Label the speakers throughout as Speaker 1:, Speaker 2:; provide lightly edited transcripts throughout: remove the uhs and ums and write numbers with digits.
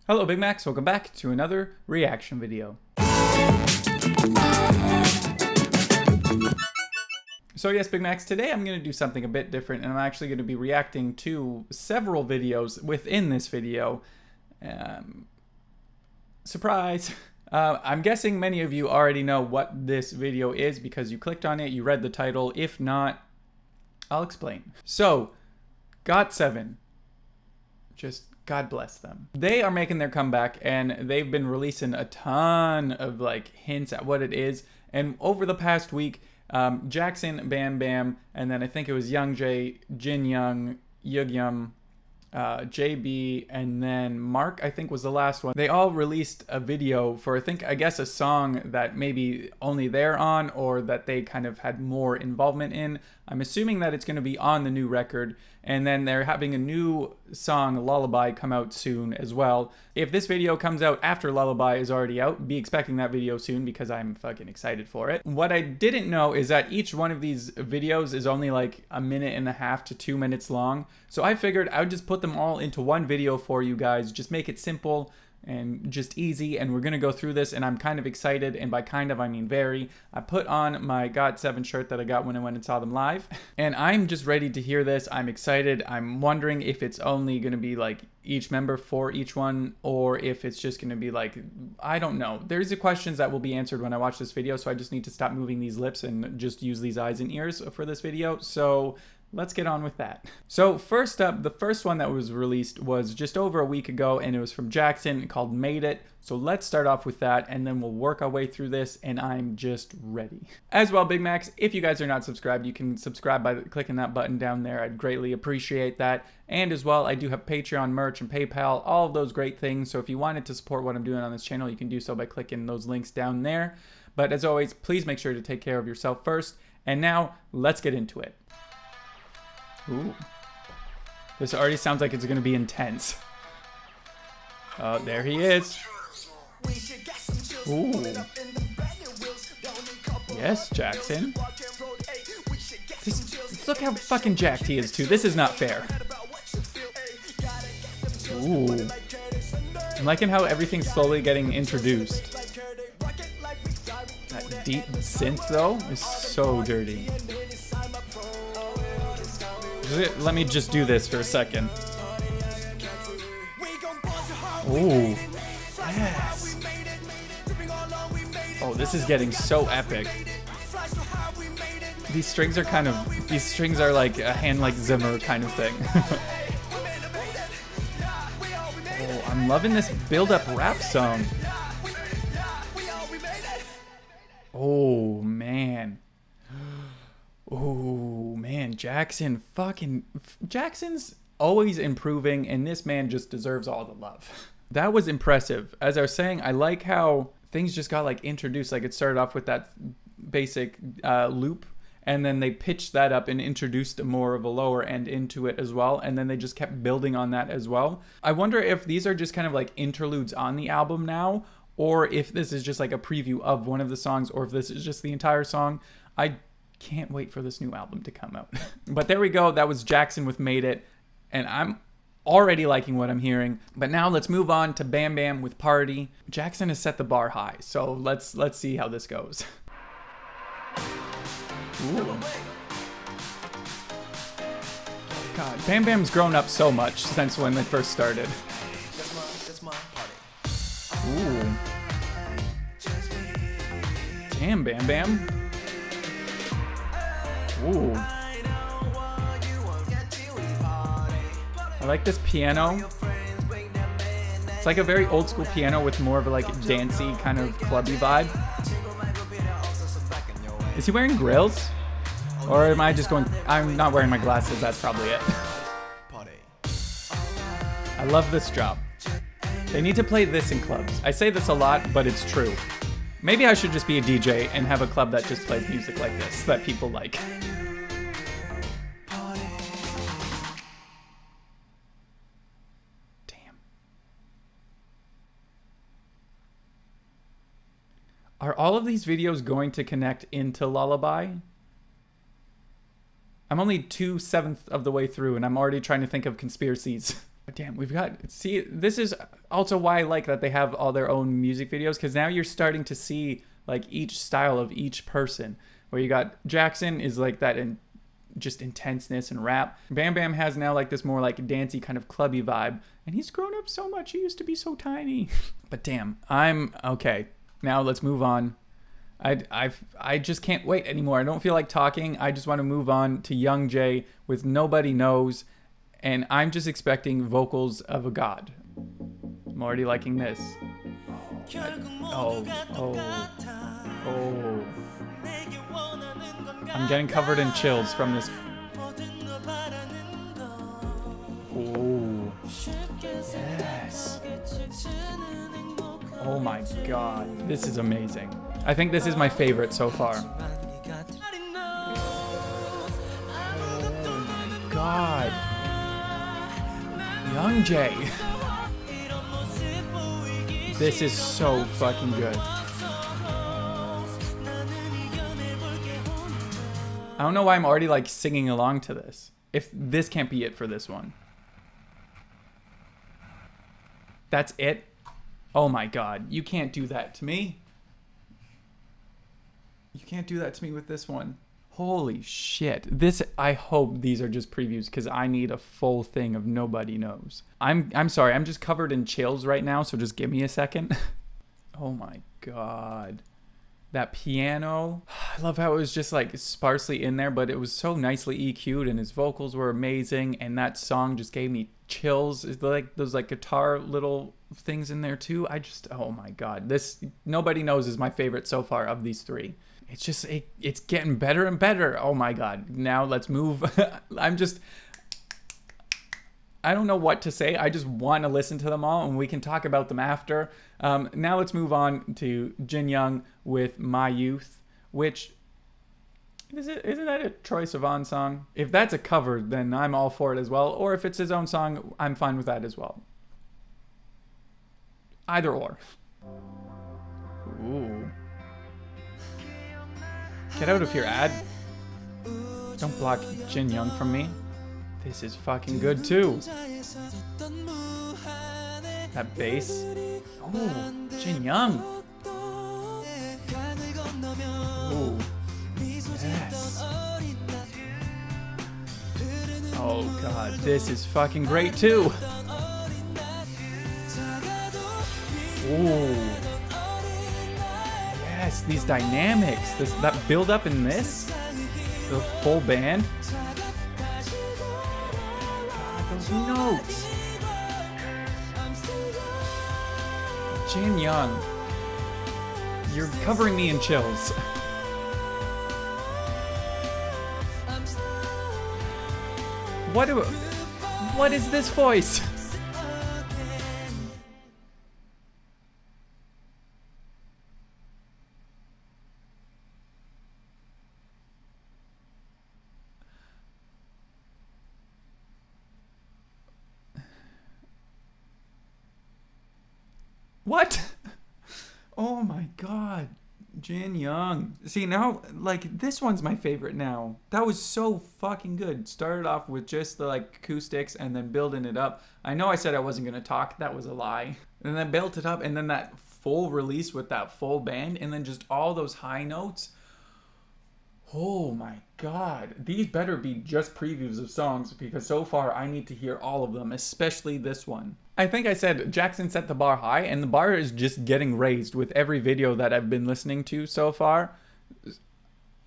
Speaker 1: Hello Big Macs, welcome back to another reaction video. So yes, Big Macs, today I'm going to do something a bit different, and I'm actually going to be reacting to several videos within this video. Surprise! I'm guessing many of you already know what this video is because you clicked on it, you read the title. If not, I'll explain. So, GOT7. Just God bless them. They are making their comeback, and they've been releasing a ton of like hints at what it is. And over the past week, Jackson, Bam Bam, and then I think it was Young J, Jin Young, Yug JB, and then Mark, I think was the last one. They all released a video for, I guess a song that maybe only they're on, or that they kind of had more involvement in. I'm assuming that it's going to be on the new record, and then they're having a new song, Lullaby, come out soon as well. If this video comes out after Lullaby is already out, be expecting that video soon because I'm fucking excited for it. What I didn't know is that each one of these videos is only like 1.5 to 2 minutes long. So I figured I would just put them all into one video for you guys, just make it simple and just easy, and we're gonna go through this, and I'm kind of excited, and by kind of I mean very. I put on my GOT7 shirt that I got when I went and saw them live, and I'm just ready to hear this. I'm excited. I'm wondering if it's only gonna be like each member for each one, or if it's just gonna be like, I don't know. There's the questions that will be answered when I watch this video, so I just need to stop moving these lips and just use these eyes and ears for this video. So let's get on with that. So first up, the first one that was released was just over a week ago, and it was from Jackson called Made It. So let's start off with that, and then we'll work our way through this, and I'm just ready. As well, Big Macs, if you guys are not subscribed, you can subscribe by clicking that button down there. I'd greatly appreciate that. And as well, I do have Patreon, merch, and PayPal, all of those great things. So if you wanted to support what I'm doing on this channel, you can do so by clicking those links down there. But as always, please make sure to take care of yourself first. And now, let's get into it. Ooh. This already sounds like it's going to be intense. Oh, there he is. Ooh. Yes, Jackson. Look how fucking jacked he is, too. This is not fair. Ooh. I'm liking how everything's slowly getting introduced. That deep synth, though, is so dirty. Let me just do this for a second. Ooh. Yes. Oh, this is getting so epic. These strings are like a hand like Zimmer kind of thing. Oh, I'm loving this build-up rap song. Oh, man. Oh man, Jackson's always improving, and this man just deserves all the love. That was impressive. As I was saying, I like how things just got like introduced. Like it started off with that basic loop, and then they pitched that up and introduced more of a lower end into it as well, and then they just kept building on that as well. I wonder if these are just kind of like interludes on the album now, or if this is just like a preview of one of the songs, or if this is just the entire song. I can't wait for this new album to come out. But there we go. That was Jackson with Made It, and I'm already liking what I'm hearing. But now let's move on to Bam Bam with Party. Jackson has set the bar high, so let's see how this goes. Ooh. God, Bam Bam's grown up so much since when they first started. Ooh. Damn, Bam Bam. Ooh. I like this piano. It's like a very old school piano with more of a like dancey kind of clubby vibe. Is he wearing grills? Or am I just going, I'm not wearing my glasses, that's probably it. I love this drop. They need to play this in clubs. I say this a lot, but it's true. Maybe I should just be a DJ and have a club that just plays music like this, that people like. Damn. Are all of these videos going to connect into Lullaby? I'm only 2/7 of the way through, and I'm already trying to think of conspiracies But damn, we've got, see, this is also why I like that they have all their own music videos, because now you're starting to see like each style of each person, where you got Jackson is like that in just intenseness and rap. Bam Bam has now like this more like dancey kind of clubby vibe, and he's grown up so much. He used to be so tiny. But damn, I'm okay. Now let's move on. I just can't wait anymore. I don't feel like talking. I just want to move on to Young Jay with Nobody Knows, and I'm just expecting vocals of a god. I'm already liking this. Oh. I'm getting covered in chills from this. Oh. Yes. Oh my god. This is amazing. I think this is my favorite so far. Oh my god. Young Jay. This is so fucking good. I don't know why I'm already like singing along to this. If this can't be it for this one. That's it? Oh my god, you can't do that to me. You can't do that to me with this one. Holy shit. This, I hope these are just previews, because I need a full thing of Nobody Knows. I'm sorry, I'm just covered in chills right now, so just give me a second. Oh my god. That piano, I love how it was just like sparsely in there, but it was so nicely EQ'd, and his vocals were amazing, and that song just gave me chills. It's like those like guitar little things in there too. I just, oh my god, this Nobody Knows is my favorite so far of these three. It's just, it's getting better and better. Oh my god. Now let's move. I don't know what to say. I just want to listen to them all, and we can talk about them after. Now let's move on to Jin Young with My Youth, which, isn't that a Troye Sivan song? If that's a cover, then I'm all for it as well. Or if it's his own song, I'm fine with that as well. Either or. Ooh. Get out of here, ad. Don't block Jin Young from me. This is fucking good too. That bass. Oh, Jin Young. Oh, yes. Oh god, this is fucking great too. Oh. Yes, these dynamics, that build up in this, the full band. God, those notes. Jin Young, you're covering me in chills. What is this voice? What? Oh my god. Jin Young. See, now, like, this one's my favorite now. That was so fucking good. Started off with just the, like, acoustics and then building it up. I know I said I wasn't going to talk. That was a lie. And then built it up, and then that full release with that full band, and then just all those high notes. Oh my god. These better be just previews of songs, because so far I need to hear all of them, especially this one. I think I said Jackson set the bar high, and the bar is just getting raised with every video that I've been listening to so far.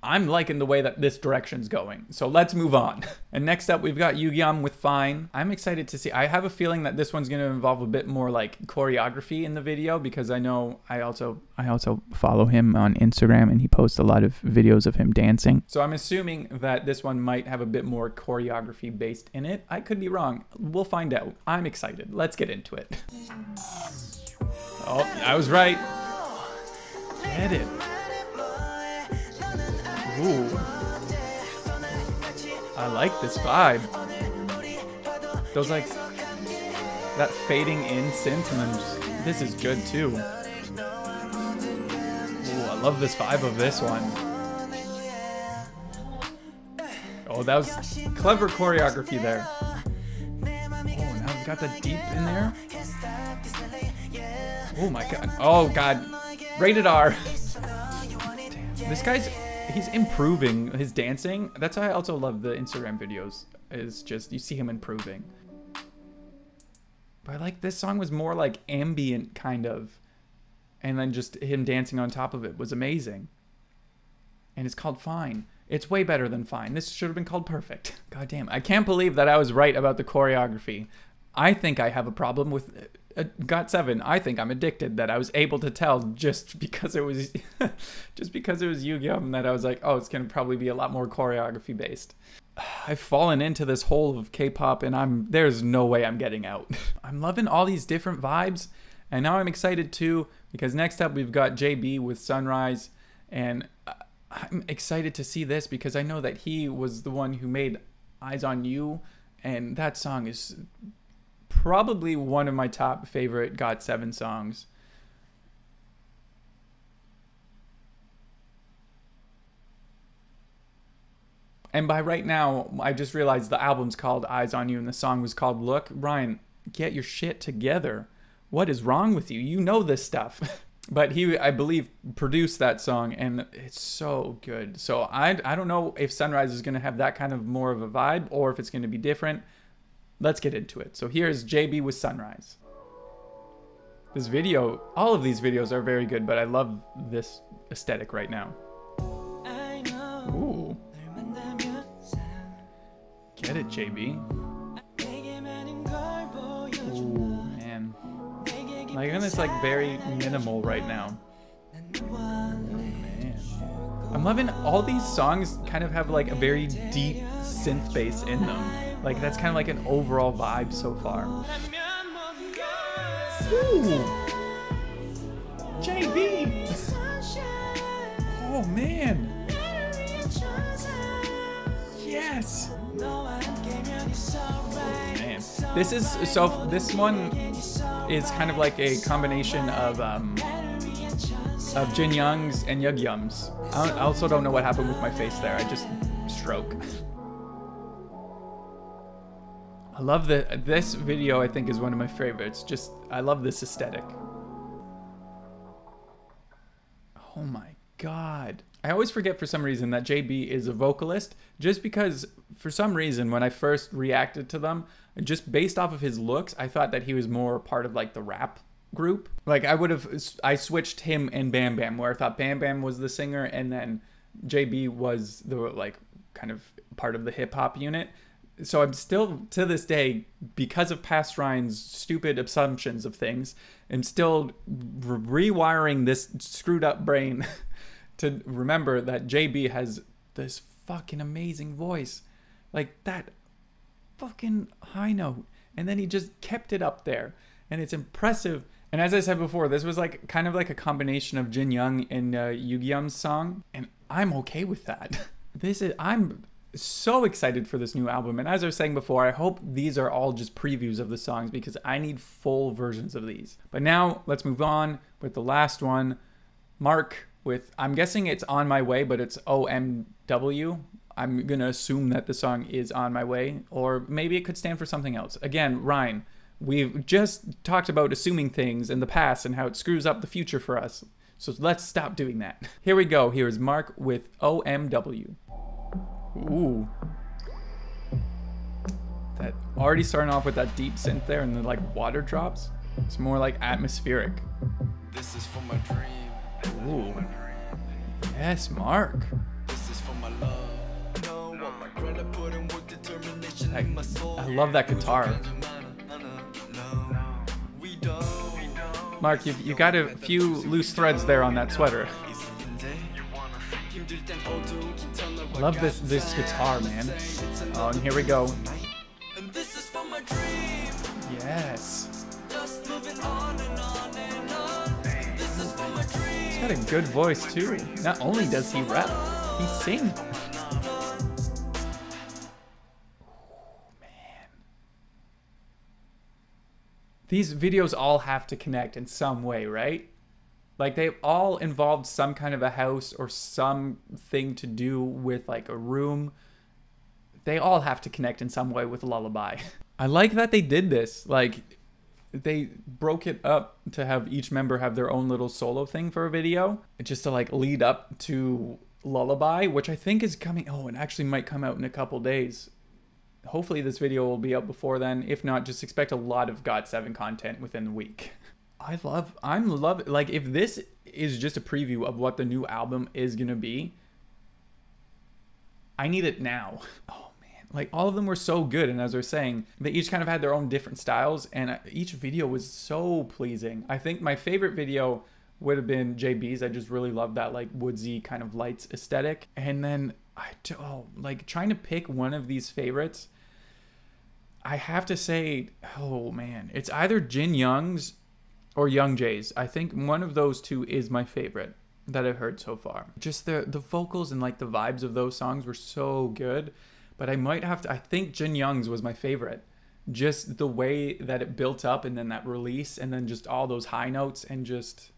Speaker 1: I'm liking the way that this direction's going, so let's move on. And next up, we've got Yugyeom with Fine. I'm excited to see. I have a feeling that this one's going to involve a bit more like choreography in the video, because I know I also follow him on Instagram, and he posts a lot of videos of him dancing. So I'm assuming that this one might have a bit more choreography based in it. I could be wrong. We'll find out. I'm excited. Let's get into it. Oh, I was right. Get it. Ooh. I like this vibe. Those like that fading in synth, and then just, this is good too. Ooh, I love this vibe of this one. Oh, that was clever choreography there. Oh, now we've got the deep in there. Oh my god. Oh god. Rated R. Damn. This guy's, he's improving his dancing. That's why I also love the Instagram videos. Is just, you see him improving. But like this song was more like ambient kind of. And then just him dancing on top of it was amazing. And it's called Fine. It's way better than Fine. This should have been called Perfect. God damn. I can't believe that I was right about the choreography. I think I have a problem with GOT7. I think I'm addicted that I was able to tell just because it was just because it was Yu-Gi-Oh! That I was like, oh, it's gonna probably be a lot more choreography based. I've fallen into this hole of K-pop and there's no way I'm getting out. I'm loving all these different vibes, and now I'm excited too because next up we've got JB with Sunrise, and I'm excited to see this because I know that he was the one who made Eyes on You, and that song is probably one of my top favorite GOT7 songs. And by right now, I just realized the album's called Eyes on You and the song was called Look. Ryan, get your shit together. What is wrong with you? You know this stuff. But he, I believe, produced that song, and it's so good. So I don't know if Sunrise is going to have that kind of more of a vibe or if it's going to be different. Let's get into it. So here's JB with Sunrise. This video, all of these videos are very good, but I love this aesthetic right now. Ooh. Get it, JB. Ooh, man. Like, even it's like very minimal right now. Oh, man. I'm loving all these songs kind of have like a very deep synth bass in them. Like that's kind of like an overall vibe so far. Ooh. JB. Oh man. Yes. Oh, man. This one is kind of like a combination of Jin Young's and Yug Yum's. I also don't know what happened with my face there. I just stroke. I love this video. I think is one of my favorites. Just I love this aesthetic. Oh my god. I always forget for some reason that JB is a vocalist, just because for some reason when I first reacted to them, just based off of his looks, I thought that he was more part of like the rap group. Like I switched him and Bam Bam, where I thought Bam Bam was the singer and then JB was the like kind of part of the hip hop unit. So I'm still to this day, because of past Ryan's stupid assumptions of things, I'm still rewiring this screwed up brain to remember that JB has this fucking amazing voice. Like that fucking high note. And then he just kept it up there. And it's impressive. And as I said before, this was like kind of like a combination of Jin Young and Yu-Gi-Oh's song. And I'm okay with that. I'm so excited for this new album. And as I was saying before, I hope these are all just previews of the songs because I need full versions of these. But now let's move on with the last one. Mark with, I'm guessing it's On My Way, but it's OMW. I'm gonna assume that the song is On My Way, or maybe it could stand for something else. Again, Ryan, we've just talked about assuming things in the past and how it screws up the future for us. So let's stop doing that. Here we go. Here's Mark with OMW. Ooh. That already starting off with that deep synth there and the like water drops. It's more like atmospheric.
Speaker 2: This is for my dream.
Speaker 1: Ooh. Yes, Mark.
Speaker 2: This is for my love.
Speaker 1: I love that guitar. Mark, you got a few loose threads there on that sweater. I love this guitar, man. Oh, and here we go. Yes. He's got a good voice too. Not only does he rap, he sings. These videos all have to connect in some way, right? Like they've all involved some kind of a house or something to do with like a room. They all have to connect in some way with Lullaby. I like that they did this. Like, they broke it up to have each member have their own little solo thing for a video, just to like lead up to Lullaby, which I think is coming. Oh, it actually might come out in a couple days. Hopefully this video will be out before then. If not, just expect a lot of GOT7 content within the week. I'm love, like, if this is just a preview of what the new album is gonna be, I need it now. Oh man, like, all of them were so good, and as I was saying, they each kind of had their own different styles, and each video was so pleasing. I think my favorite video would have been JB's. I just really love that like woodsy kind of lights aesthetic. And then like trying to pick one of these favorites, I have to say, oh man, it's either Jin Young's or Young Jae's. I think one of those two is my favorite that I've heard so far. Just the vocals and like the vibes of those songs were so good. But I might have to, I think Jin Young's was my favorite. Just the way that it built up, and then that release, and then just all those high notes, and just,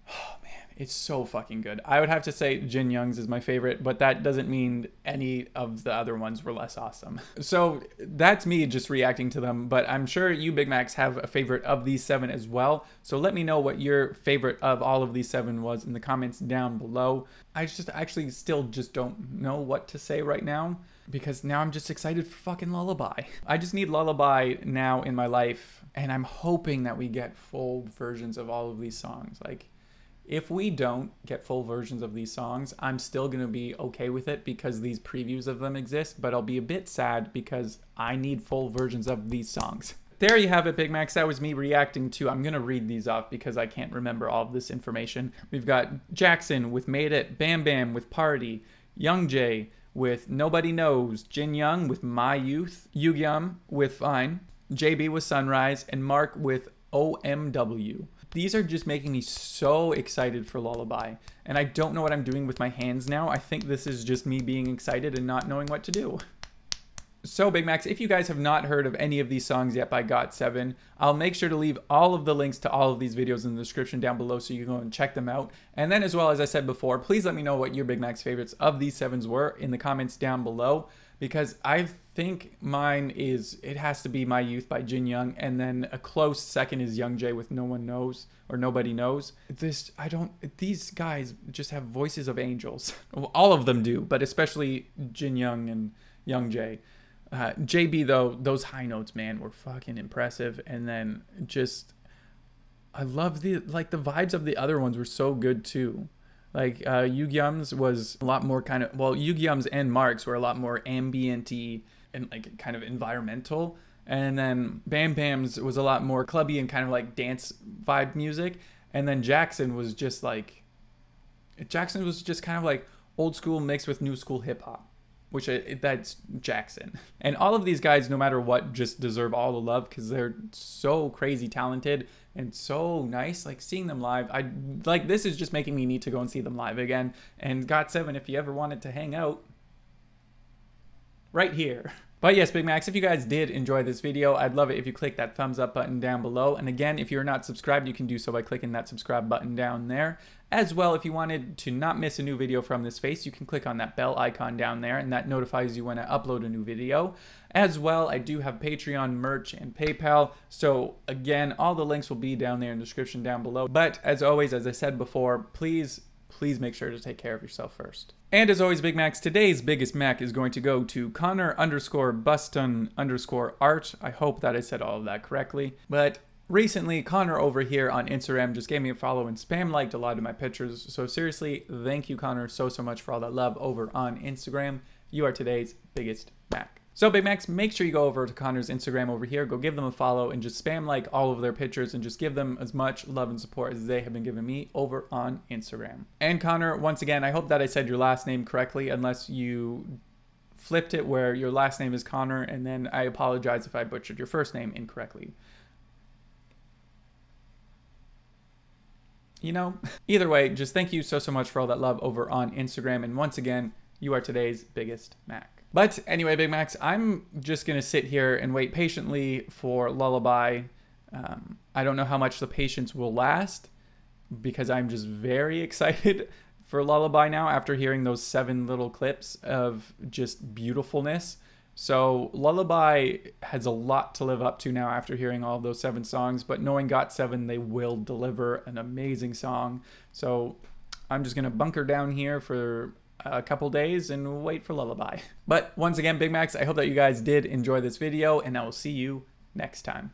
Speaker 1: oh man, it's so fucking good. I would have to say Jin Young's is my favorite, but that doesn't mean any of the other ones were less awesome. So that's me just reacting to them, but I'm sure you Big Macs have a favorite of these 7 as well. So let me know what your favorite of all of these 7 was in the comments down below. I just actually still just don't know what to say right now, because now I'm just excited for fucking Lullaby. I just need Lullaby now in my life, and I'm hoping that we get full versions of all of these songs. Like, if we don't get full versions of these songs, I'm still going to be okay with it because these previews of them exist, but I'll be a bit sad because I need full versions of these songs. There you have it, Big Macs. That was me reacting to, I'm going to read these off because I can't remember all of this information. We've got Jackson with Made It, Bam Bam with Party, Young Jae with Nobody Knows, Jin Young with My Youth, Yugyum with Fine, JB with Sunrise, and Mark with OMW. These are just making me so excited for Lullaby, and I don't know what I'm doing with my hands now. I think this is just me being excited and not knowing what to do. So Big Macs, if you guys have not heard of any of these songs yet by GOT7, I'll make sure to leave all of the links to all of these videos in the description down below so you can go and check them out. And then as well, as I said before, please let me know what your Big Macs favorites of these 7s were in the comments down below, because I think mine is, it has to be My Youth by Jin Young, and then a close second is Young Jae with No One Knows, or Nobody Knows. These guys just have voices of angels. Well, all of them do, but especially Jin Young and Young Jae. JB though, those high notes, man, were fucking impressive. And then just, I love the vibes of the other ones were so good too. Like Yugyum's was a lot more kind of, well, Yugyum's and Mark's were a lot more ambient-y and like kind of environmental. And then Bam Bam's was a lot more clubby and kind of like dance vibe music. And then Jackson was just kind of like old school mixed with new school hip hop, which that's Jackson. And all of these guys, no matter what, just deserve all the love because they're so crazy talented and so nice. Like, seeing them live, this is just making me need to go and see them live again. And GOT7, if you ever wanted to hang out, right here. But yes, Big Macs, if you guys did enjoy this video, I'd love it if you click that thumbs up button down below. And again, if you're not subscribed, you can do so by clicking that subscribe button down there. As well, if you wanted to not miss a new video from this face, you can click on that bell icon down there, and that notifies you when I upload a new video. As well, I do have Patreon, merch, and PayPal. So again, all the links will be down there in the description down below. But as always, as I said before, please make sure to take care of yourself first. And as always, Big Macs, today's biggest Mac is going to go to Connor_Buston_art. I hope that I said all of that correctly. But recently, Connor over here on Instagram just gave me a follow and spam liked a lot of my pictures. So seriously, thank you, Connor, so much for all that love over on Instagram. You are today's biggest Mac. So Big Macs, make sure you go over to Connor's Instagram over here, go give them a follow, and just spam like all of their pictures and just give them as much love and support as they have been giving me over on Instagram. And Connor, once again, I hope that I said your last name correctly, unless you flipped it where your last name is Connor, and then I apologize if I butchered your first name incorrectly. You know, either way, just thank you so much for all that love over on Instagram, and once again, you are today's biggest Mac. But anyway, Big Macs, I'm just going to sit here and wait patiently for Lullaby. I don't know how much the patience will last because I'm just very excited for Lullaby now after hearing those 7 little clips of just beautifulness. So Lullaby has a lot to live up to now after hearing all of those 7 songs, but knowing GOT7, they will deliver an amazing song. So I'm just gonna bunker down here for a couple days and wait for Lullaby. But once again, Big Macs, I hope that you guys did enjoy this video, and I will see you next time.